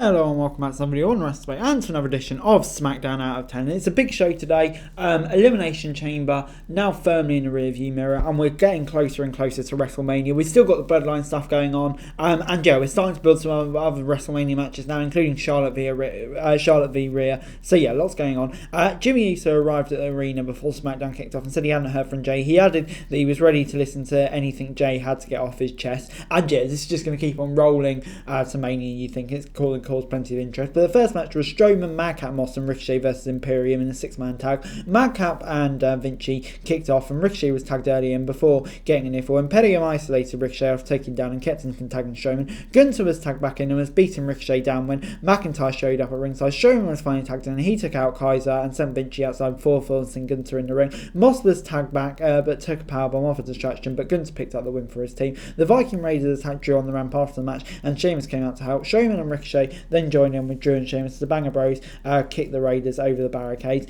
Hello and welcome back to somebody on Wrestling and to another edition of Smackdown Out of 10. It's a big show today. Elimination Chamber now firmly in the rearview mirror, and we're getting closer and closer to WrestleMania. We've still got the Bloodline stuff going on, and yeah, we're starting to build some other WrestleMania matches now, including Charlotte v Rhea. So yeah, lots going on. Jimmy Uso arrived at the arena before SmackDown kicked off and said he hadn't heard from Jay. He added that he was ready to listen to anything Jay had to get off his chest. And yeah, this is just going to keep on rolling to Mania. You think it's caused plenty of interest. But the first match was Strowman, Madcap Moss and Ricochet versus Imperium in a 6-man tag. Madcap and Vinci kicked off, and Ricochet was tagged early in before getting a near fall. Imperium isolated Ricochet after taking down and kept him from tagging Strowman. Gunther was tagged back in and was beating Ricochet down when McIntyre showed up at ringside. Strowman was finally tagged in and he took out Kaiser and sent Vinci outside before forcing Gunther in the ring. Moss was tagged back but took a powerbomb off a distraction, but Gunther picked up the win for his team. The Viking Raiders attacked Drew on the ramp after the match, and Sheamus came out to help. Strowman and Ricochet then joined in with Drew and Sheamus. The Banger Bros kicked the Raiders over the barricades.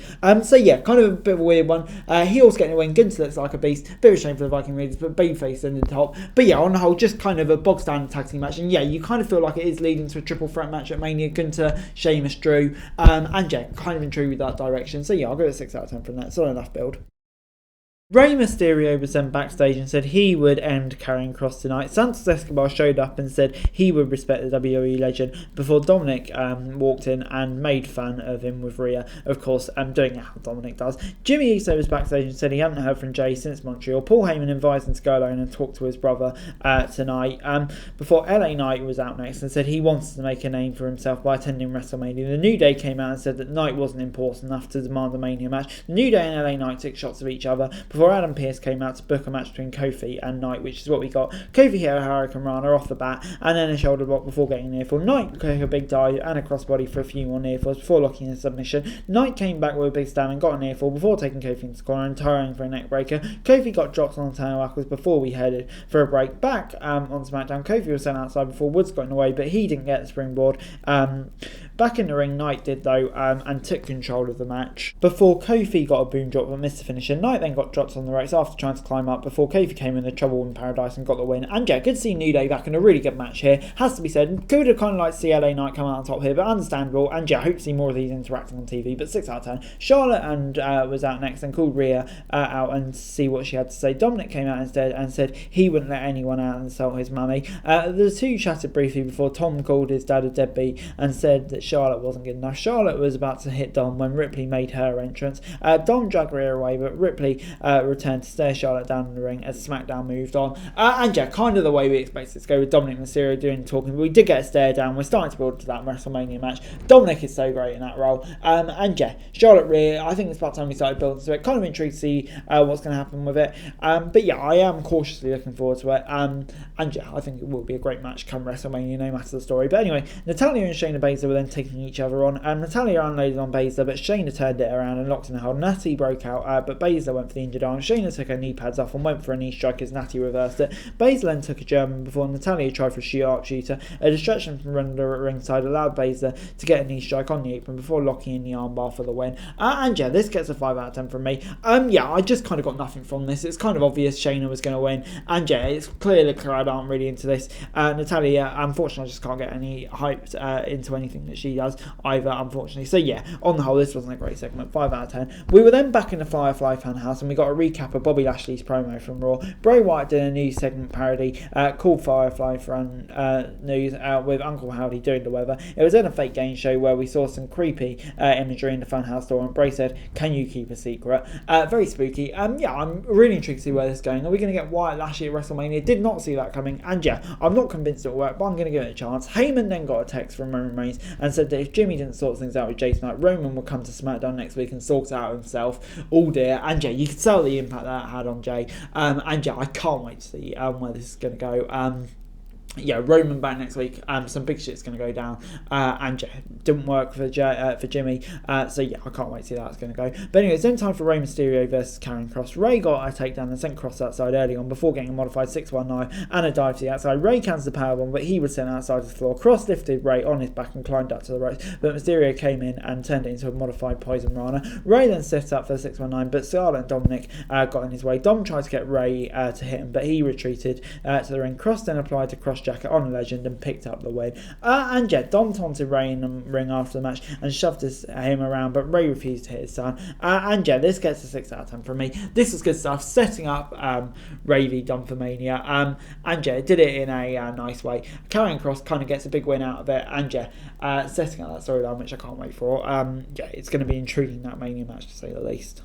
So yeah, kind of a bit of a weird one. Heels getting a win. Gunther looks like a beast. Bit of a shame for the Viking Raiders, but babyface in the top. But yeah, on the whole, just kind of a bog standard tag team match. And yeah, you kind of feel like it is leading to a triple threat match at Mania. Gunther, Sheamus, Drew, and yeah, kind of intrigued with that direction. So yeah, I'll go with 6 out of 10 from that. Solid enough build. Rey Mysterio was then backstage and said he would end Karrion Kross tonight. Santos Escobar showed up and said he would respect the WWE legend before Dominic walked in and made fun of him with Rhea, of course, doing how Dominic does. Jimmy Uso was backstage and said he hadn't heard from Jay since Montreal. Paul Heyman invited him to go alone and talk to his brother tonight before LA Knight was out next and said he wanted to make a name for himself by attending WrestleMania. The New Day came out and said that Knight wasn't important enough to demand a Mania match. The New Day and LA Knight took shots of each other before Adam Pearce came out to book a match between Kofi and Knight, which is what we got. Kofi hit a Hurricane Rana off the bat and then a shoulder block before getting a near fall. Knight took a big dive and a crossbody for a few more near falls before locking in a submission. Knight came back with a big slam and got a near fall before taking Kofi into the corner and trying for a neck breaker. Kofi got dropped on the turnbuckles before we headed for a break. Back on SmackDown, Kofi was sent outside before Woods got in the way, but he didn't get the springboard. Back in the ring, Knight did though, and took control of the match before Kofi got a boom drop but missed the finisher. Knight then got dropped on the ropes after trying to climb up before Kofi came in the trouble in paradise and got the win. And yeah, good to see New Day back in a really good match here, has to be said. Could have kind of liked to see LA Knight come out on top here, but understandable. And yeah, I hope to see more of these interacting on TV, but 6 out of 10. Charlotte was out next and called Rhea out and see what she had to say. Dominic came out instead and said he wouldn't let anyone out and insult his mummy. The two chatted briefly before Tom called his dad a deadbeat and said that Charlotte wasn't good enough. Charlotte was about to hit Dom when Ripley made her entrance. Dom dragged Rhea away, but Ripley returned to stare Charlotte down in the ring as SmackDown moved on. And yeah, kind of the way we expected it to go with Dominic Mysterio doing the talking. But we did get a stare down. We're starting to build to that WrestleMania match. Dominic is so great in that role. And yeah, Charlotte Rhea, I think it's about time we started building to it. Kind of intrigued to see what's going to happen with it. But yeah, I am cautiously looking forward to it. And yeah, I think it will be a great match come WrestleMania, no matter the story. But anyway, Natalya and Shayna Baszler were then taking each other on. Natalya unloaded on Baszler, but Shayna turned it around and locked in a hold. Natty broke out, but Baszler went for the injured arm. Shayna took her knee pads off and went for a knee strike as Natty reversed it. Baszler then took a German before Natalya tried for a sharpshooter. A distraction from Ronda at ringside allowed Baszler to get a knee strike on the apron before locking in the armbar for the win. And yeah, this gets a 5 out of 10 from me. Yeah, I just kind of got nothing from this. It's kind of obvious Shayna was going to win. And yeah, it's clear the crowd aren't really into this. Natalya, unfortunately, I just can't get any hyped into anything that she does either, unfortunately. So yeah, on the whole, this wasn't a great segment. 5 out of 10. We were then back in the Firefly fan house and we got a recap of Bobby Lashley's promo from Raw. Bray Wyatt did a new segment parody called Firefly Fan News with Uncle Howdy doing the weather. It was in a fake game show where we saw some creepy imagery in the funhouse door, and Bray said, "Can you keep a secret?" Very spooky. Yeah, I'm really intrigued to see where this is going. Are we going to get Wyatt Lashley at WrestleMania? Did not see that coming. And yeah, I'm not convinced it'll work, but I'm going to give it a chance. Heyman then got a text from Roman Reigns and said that if Jimmy didn't sort things out with Jay tonight, Roman would come to SmackDown next week and sort it out himself. Oh dear. And yeah, you could tell the impact that had on Jay. And yeah, I can't wait to see where this is going to go. Yeah, Roman back next week. Some big shit's going to go down. And yeah, didn't work for Jimmy. So yeah, I can't wait to see how that's going to go. But anyway, it's then time for Rey Mysterio versus Karrion Kross. Rey got a takedown and sent Kross outside early on before getting a modified 619 and a dive to the outside. Rey cancelled the powerbomb, but he was sent outside the floor. Kross lifted Rey on his back and climbed up to the ropes, but Mysterio came in and turned it into a modified Poison Rana. Rey then set up for the 619, but Scarlett and Dominic got in his way. Dom tried to get Rey to hit him, but he retreated to the ring. Kross then applied to Kross jacket on a legend and picked up the win. And yeah, Dom taunted Ray in the ring after the match and shoved him around, but Ray refused to hit his son. And yeah, this gets a 6 out of 10 from me. This was good stuff, setting up Ray v Dom for Mania. And yeah, did it in a nice way. Karrion Kross kind of gets a big win out of it, and yeah, setting up that storyline, which I can't wait for. Yeah, it's going to be intriguing, that Mania match, to say the least.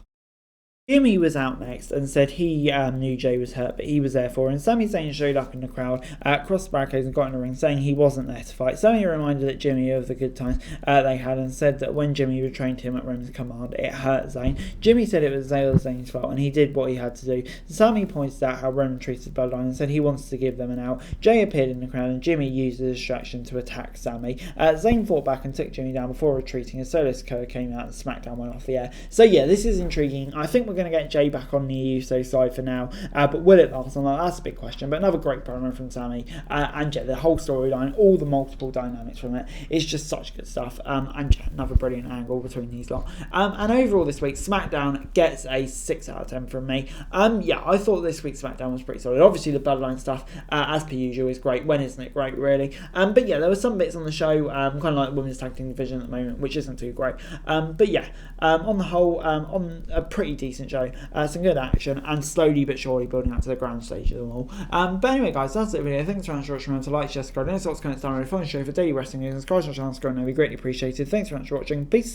Jimmy was out next and said he knew Jay was hurt, but he was there for him. Sami Zayn showed up in the crowd, crossed the barricades and got in the ring, saying he wasn't there to fight. Sami reminded Jimmy of the good times they had and said that when Jimmy betrayed him at Roman's command, it hurt Zayn. Jimmy said it was Zayn's fault and he did what he had to do. Sami pointed out how Roman treated Bloodline and said he wants to give them an out. Jay appeared in the crowd and Jimmy used the distraction to attack Sami. Zayn fought back and took Jimmy down before retreating. A solo curve came out and Smackdown went off the air. So yeah, this is intriguing. I think we're going to get Jay back on the USO side for now, but will it last? That's a big question. But another great promo from Sami, and yeah, the whole storyline, all the multiple dynamics from it, it's just such good stuff. And yeah, another brilliant angle between these lot. And overall this week, SmackDown gets a 6 out of 10 from me. Yeah, I thought this week's SmackDown was pretty solid. Obviously the Bloodline stuff, as per usual, is great. When isn't it great, really? But yeah, there were some bits on the show, kind of like the women's tag team division at the moment, which isn't too great. But yeah, on the whole, on a pretty decent show. Some good action and slowly but surely building up to the grand stage of them all. But anyway, guys, that's it for the video. Thanks very much for watching. Remember to like, share, subscribe, and also comment down on the phone show for daily wrestling news and subscribe to our channel. It'd be greatly appreciated. Thanks very much for watching. Peace.